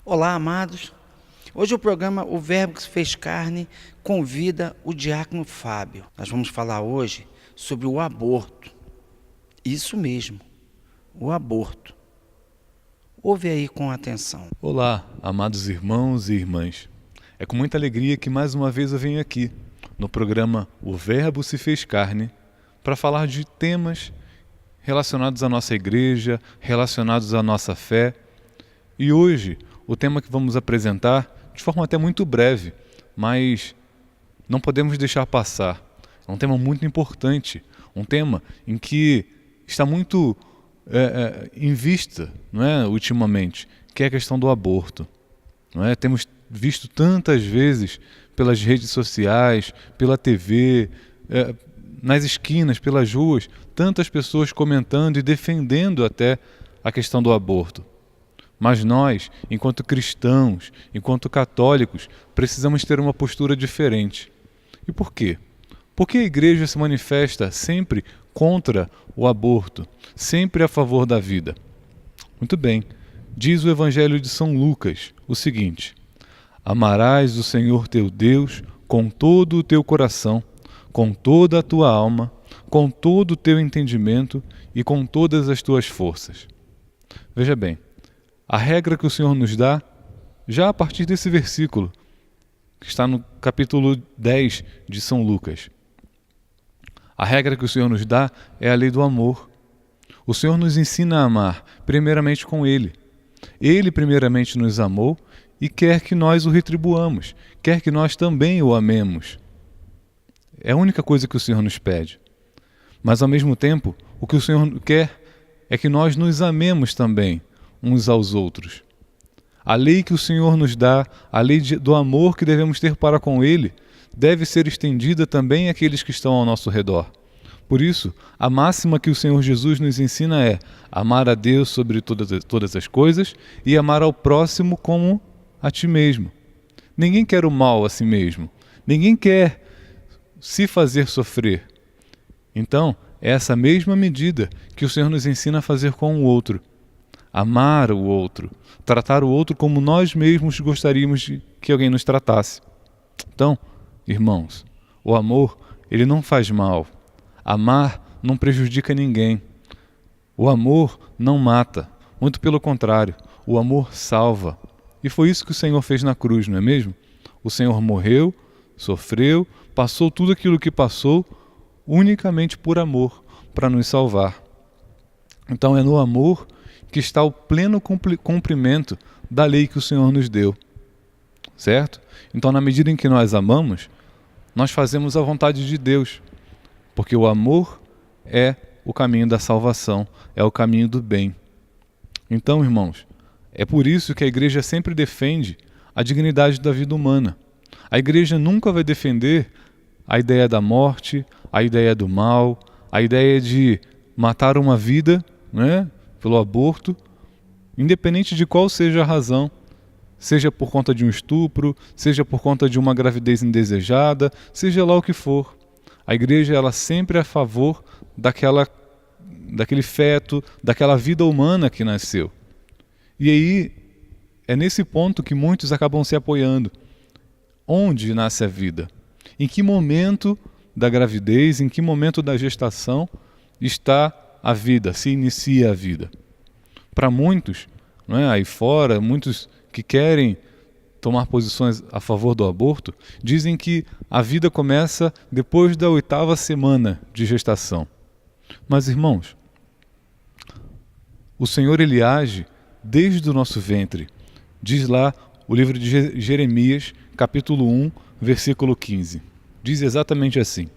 Olá, amados. Hoje o programa O Verbo que se fez carne convida o diácono Fábio. Nós vamos falar hoje sobre o aborto. Isso mesmo, o aborto. Ouve aí com atenção. Olá, amados irmãos e irmãs. É com muita alegria que mais uma vez eu venho aqui, no programa O Verbo se fez carne, para falar de temas relacionados à nossa igreja, relacionados à nossa fé. E hoje, o tema que vamos apresentar, de forma até muito breve, mas não podemos deixar passar. É um tema muito importante, um tema em que está muito em vista, não é, ultimamente, que é a questão do aborto. Não é? Temos visto tantas vezes pelas redes sociais, pela TV, nas esquinas, pelas ruas, tantas pessoas comentando e defendendo até a questão do aborto. Mas nós, enquanto cristãos, enquanto católicos, precisamos ter uma postura diferente. E por quê? Porque a igreja se manifesta sempre contra o aborto, sempre a favor da vida. Muito bem, diz o Evangelho de São Lucas o seguinte: amarás o Senhor teu Deus com todo o teu coração, com toda a tua alma, com todo o teu entendimento e com todas as tuas forças. Veja bem, a regra que o Senhor nos dá, já a partir desse versículo, que está no capítulo 10 de São Lucas. A regra que o Senhor nos dá é a lei do amor. O Senhor nos ensina a amar, primeiramente com Ele. Ele primeiramente nos amou e quer que nós o retribuamos, quer que nós também o amemos. É a única coisa que o Senhor nos pede. Mas ao mesmo tempo, o que o Senhor quer é que nós nos amemos também, uns aos outros. A lei que o Senhor nos dá, a lei do amor que devemos ter para com Ele, deve ser estendida também àqueles que estão ao nosso redor. Por isso, a máxima que o Senhor Jesus nos ensina é amar a Deus sobre todas as coisas e amar ao próximo como a ti mesmo. Ninguém quer o mal a si mesmo. Ninguém quer se fazer sofrer. Então, é essa mesma medida que o Senhor nos ensina a fazer com o outro. Amar o outro, tratar o outro como nós mesmos gostaríamos de que alguém nos tratasse. Então, irmãos, o amor, ele não faz mal. Amar não prejudica ninguém. O amor não mata, muito pelo contrário, o amor salva. E foi isso que o Senhor fez na cruz, não é mesmo? O Senhor morreu, sofreu, passou tudo aquilo que passou, unicamente por amor, para nos salvar. Então é no amor que está o pleno cumprimento da lei que o Senhor nos deu. Certo? Então, na medida em que nós amamos, nós fazemos a vontade de Deus. Porque o amor é o caminho da salvação, é o caminho do bem. Então, irmãos, é por isso que a igreja sempre defende a dignidade da vida humana. A igreja nunca vai defender a ideia da morte, a ideia do mal, a ideia de matar uma vida, né, pelo aborto, independente de qual seja a razão, seja por conta de um estupro, seja por conta de uma gravidez indesejada, seja lá o que for. A igreja, ela sempre é a favor daquele feto, daquela vida humana que nasceu. E aí, é nesse ponto que muitos acabam se apoiando. Onde nasce a vida? Em que momento da gravidez, em que momento da gestação está a vida, se inicia a vida? Para muitos, não é, aí fora, muitos que querem tomar posições a favor do aborto, dizem que a vida começa depois da 8ª semana de gestação. Mas, irmãos, o Senhor, ele age desde o nosso ventre. Diz lá o livro de Jeremias, capítulo 1, versículo 15. Diz exatamente assim: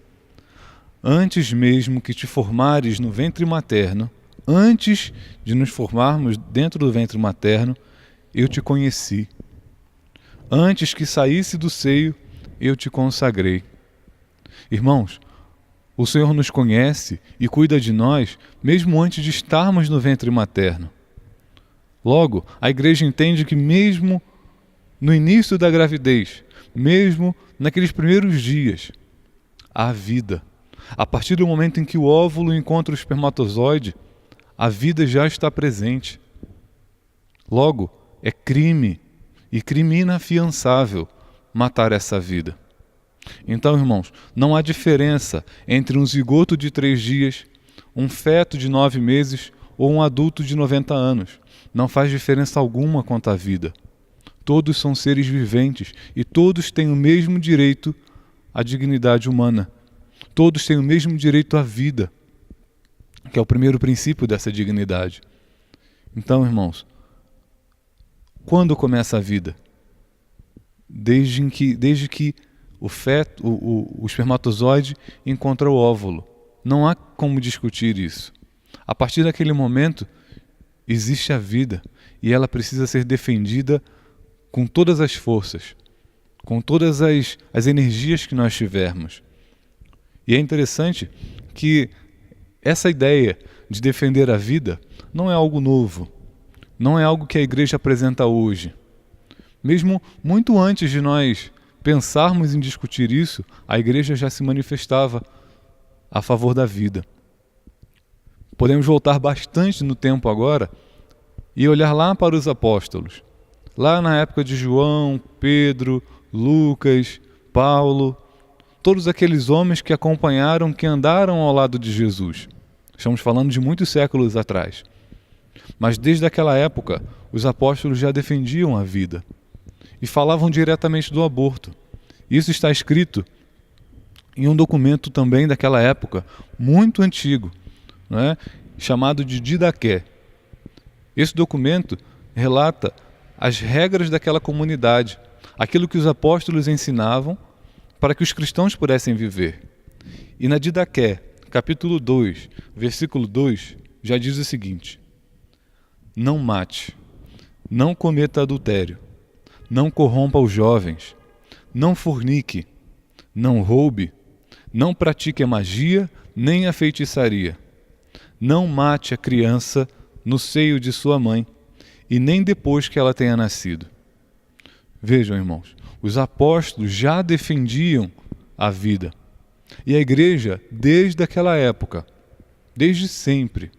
antes mesmo que te formares no ventre materno, antes de nos formarmos dentro do ventre materno, eu te conheci. Antes que saísse do seio, eu te consagrei. Irmãos, o Senhor nos conhece e cuida de nós mesmo antes de estarmos no ventre materno. Logo, a igreja entende que mesmo no início da gravidez, mesmo naqueles primeiros dias, há vida. A partir do momento em que o óvulo encontra o espermatozoide, a vida já está presente. Logo, é crime e crime inafiançável matar essa vida. Então, irmãos, não há diferença entre um zigoto de 3 dias, um feto de 9 meses ou um adulto de 90 anos. Não faz diferença alguma quanto à vida. Todos são seres viventes e todos têm o mesmo direito à dignidade humana. Todos têm o mesmo direito à vida, que é o primeiro princípio dessa dignidade. Então, irmãos, quando começa a vida? Desde que o feto, o espermatozoide encontra o óvulo. Não há como discutir isso. A partir daquele momento, existe a vida e ela precisa ser defendida com todas as forças, com todas as energias que nós tivermos. E é interessante que essa ideia de defender a vida não é algo novo, não é algo que a igreja apresenta hoje. Mesmo muito antes de nós pensarmos em discutir isso, a igreja já se manifestava a favor da vida. Podemos voltar bastante no tempo agora e olhar lá para os apóstolos. Lá na época de João, Pedro, Lucas, Paulo, todos aqueles homens que acompanharam, que andaram ao lado de Jesus. Estamos falando de muitos séculos atrás. Mas desde aquela época, os apóstolos já defendiam a vida e falavam diretamente do aborto. Isso está escrito em um documento também daquela época, muito antigo, né, chamado de Didaqué. Esse documento relata as regras daquela comunidade, aquilo que os apóstolos ensinavam para que os cristãos pudessem viver. E na Didaqué, capítulo 2, versículo 2, já diz o seguinte: não mate, não cometa adultério, não corrompa os jovens, não fornique, não roube, não pratique a magia nem a feitiçaria, não mate a criança no seio de sua mãe e nem depois que ela tenha nascido. Vejam, irmãos, os apóstolos já defendiam a vida. E a igreja, desde aquela época, desde sempre,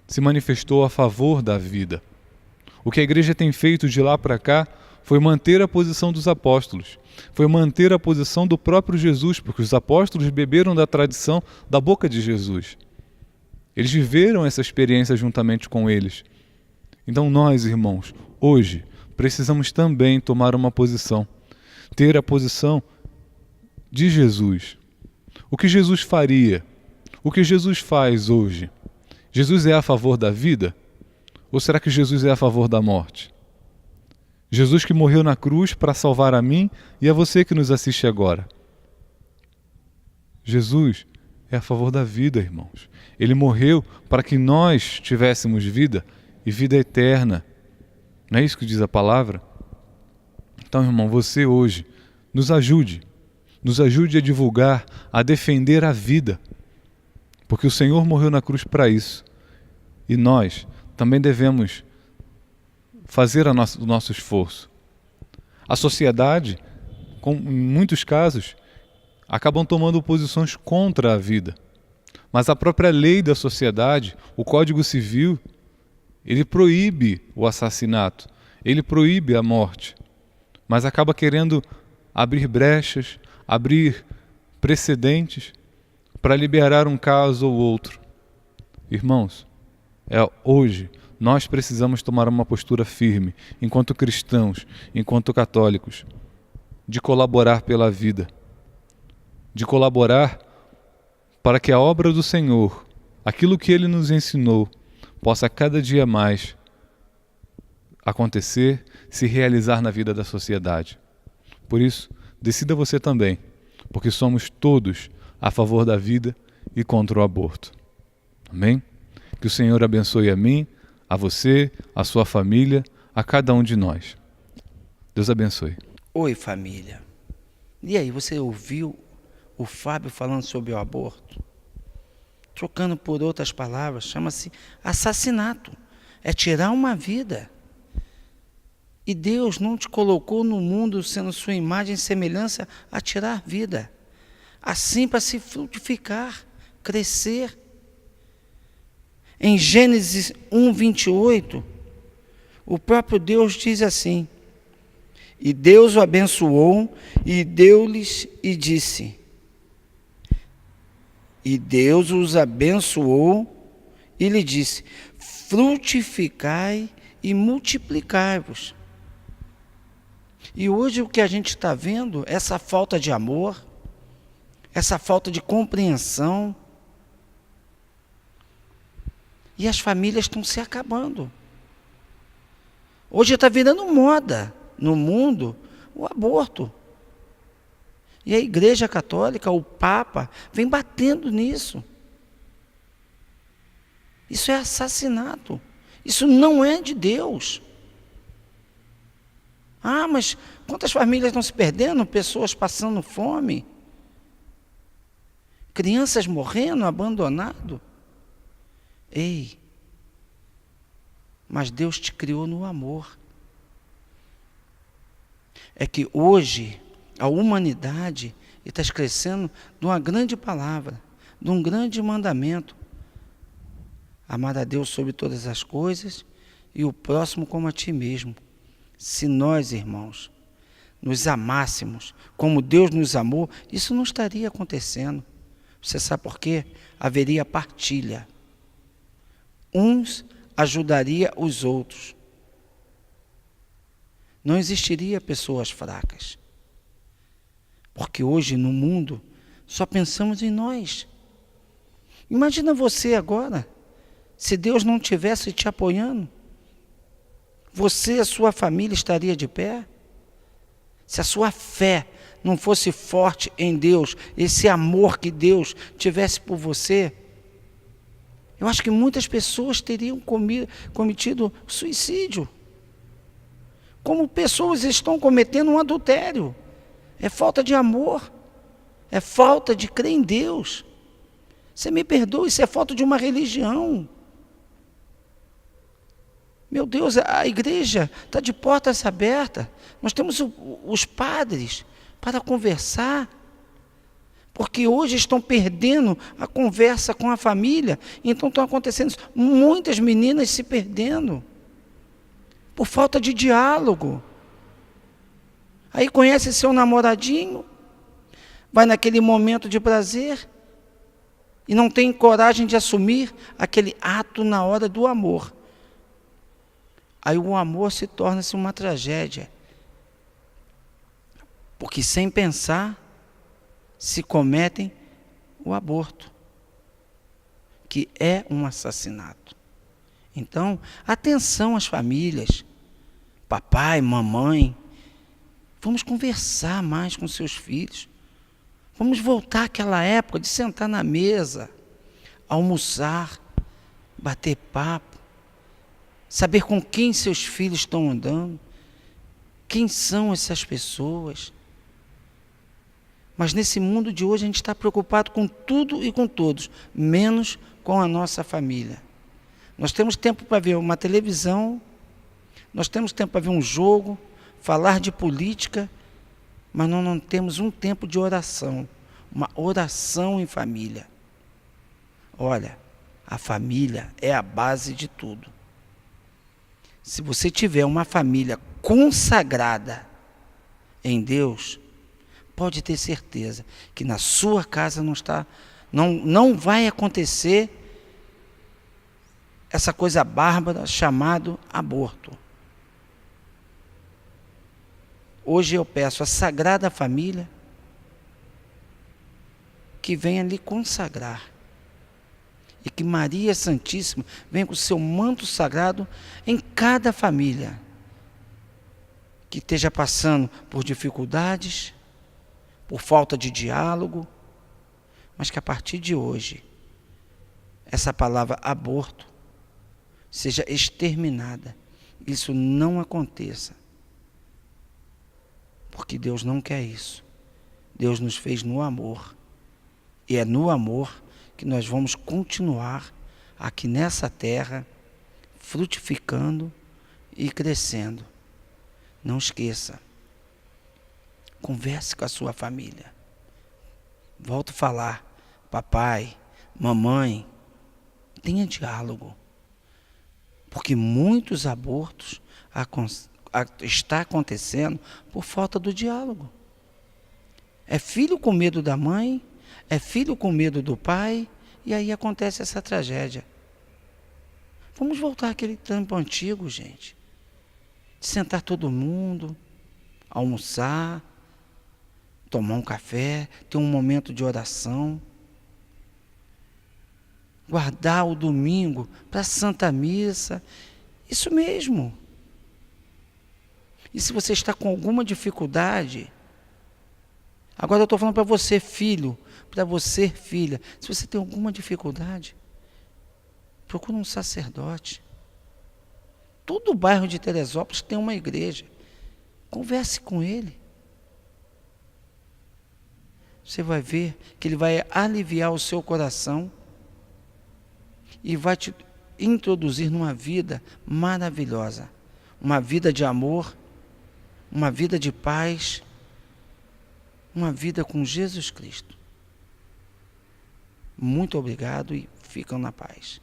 se manifestou a favor da vida. O que a igreja tem feito de lá para cá foi manter a posição dos apóstolos, foi manter a posição do próprio Jesus, porque os apóstolos beberam da tradição da boca de Jesus. Eles viveram essa experiência juntamente com eles. Então nós, irmãos, hoje precisamos também tomar uma posição, ter a posição de Jesus. O que Jesus faria? O que Jesus faz hoje? Jesus é a favor da vida? Ou será que Jesus é a favor da morte? Jesus que morreu na cruz para salvar a mim e a você que nos assiste agora. Jesus é a favor da vida, irmãos. Ele morreu para que nós tivéssemos vida e vida eterna. Não é isso que diz a palavra? Então, irmão, você hoje nos ajude a divulgar, a defender a vida, porque o Senhor morreu na cruz para isso. E nós também devemos fazer o nosso esforço. A sociedade, em muitos casos, acabam tomando posições contra a vida. Mas a própria lei da sociedade, o Código Civil, ele proíbe o assassinato, ele proíbe a morte, mas acaba querendo abrir brechas, abrir precedentes para liberar um caso ou outro. Irmãos, hoje nós precisamos tomar uma postura firme, enquanto cristãos, enquanto católicos, de colaborar pela vida, de colaborar para que a obra do Senhor, aquilo que Ele nos ensinou, possa cada dia mais acontecer, se realizar na vida da sociedade. Por isso, decida você também, porque somos todos a favor da vida e contra o aborto. Amém? Que o Senhor abençoe a mim, a você, a sua família, a cada um de nós. Deus abençoe. Oi, família. E aí, você ouviu o Fábio falando sobre o aborto? Trocando por outras palavras, chama-se assassinato. É tirar uma vida. E Deus não te colocou no mundo sendo sua imagem e semelhança a tirar vida. Assim para se frutificar, crescer. Em Gênesis 1:28, o próprio Deus diz assim: E Deus o abençoou e deu-lhes e disse. E Deus os abençoou e lhe disse: frutificai e multiplicai-vos. E hoje o que a gente está vendo, essa falta de amor, essa falta de compreensão, e as famílias estão se acabando. Hoje está virando moda no mundo o aborto. E a Igreja Católica, o Papa, vem batendo nisso. Isso é assassinato. Isso não é de Deus. Ah, mas quantas famílias estão se perdendo? Pessoas passando fome. Crianças morrendo, abandonado. Ei, mas Deus te criou no amor. É que hoje a humanidade está crescendo de uma grande palavra, de um grande mandamento. Amar a Deus sobre todas as coisas e o próximo como a ti mesmo. Se nós, irmãos, nos amássemos como Deus nos amou, isso não estaria acontecendo. Você sabe por quê? Haveria partilha. Uns ajudaria os outros. Não existiria pessoas fracas. Porque hoje no mundo só pensamos em nós. Imagina você agora, se Deus não tivesse te apoiando, você e a sua família estaria de pé? Se a sua fé não fosse forte em Deus, esse amor que Deus tivesse por você, eu acho que muitas pessoas teriam cometido suicídio. Como pessoas estão cometendo um adultério. É falta de amor. É falta de crer em Deus. Você me perdoa, isso é falta de uma religião. Meu Deus, a igreja está de portas abertas. Nós temos os padres para conversar. Porque hoje estão perdendo a conversa com a família. Então estão acontecendo muitas meninas se perdendo. Por falta de diálogo. Aí conhece seu namoradinho, vai naquele momento de prazer e não tem coragem de assumir aquele ato na hora do amor. Aí o amor se torna-se uma tragédia. Porque sem pensar, se cometem o aborto, que é um assassinato. Então, atenção às famílias, papai, mamãe, vamos conversar mais com seus filhos. Vamos voltar àquela época de sentar na mesa, almoçar, bater papo, saber com quem seus filhos estão andando, quem são essas pessoas. Mas nesse mundo de hoje a gente está preocupado com tudo e com todos, menos com a nossa família. Nós temos tempo para ver uma televisão, nós temos tempo para ver um jogo, falar de política, mas nós não temos um tempo de oração, uma oração em família. Olha, a família é a base de tudo. Se você tiver uma família consagrada em Deus, pode ter certeza que na sua casa não vai acontecer essa coisa bárbara chamada aborto. Hoje eu peço à Sagrada Família que venha lhe consagrar e que Maria Santíssima venha com o seu manto sagrado em cada família que esteja passando por dificuldades, por falta de diálogo, mas que a partir de hoje essa palavra aborto seja exterminada, isso não aconteça. Porque Deus não quer isso. Deus nos fez no amor. E é no amor que nós vamos continuar aqui nessa terra, frutificando e crescendo. Não esqueça. Converse com a sua família. Volto a falar. Papai, mamãe, tenha diálogo. Porque muitos abortos está acontecendo por falta do diálogo. É filho com medo da mãe, é filho com medo do pai, e aí acontece essa tragédia. Vamos voltar àquele tempo antigo, gente. De sentar todo mundo, almoçar, tomar um café, ter um momento de oração. Guardar o domingo para a Santa Missa. Isso mesmo. E se você está com alguma dificuldade, agora eu estou falando para você, filho, para você, filha, se você tem alguma dificuldade, procura um sacerdote. Todo o bairro de Teresópolis tem uma igreja. Converse com ele. Você vai ver que ele vai aliviar o seu coração e vai te introduzir numa vida maravilhosa. Uma vida de amor, uma vida de paz, uma vida com Jesus Cristo. Muito obrigado e ficam na paz.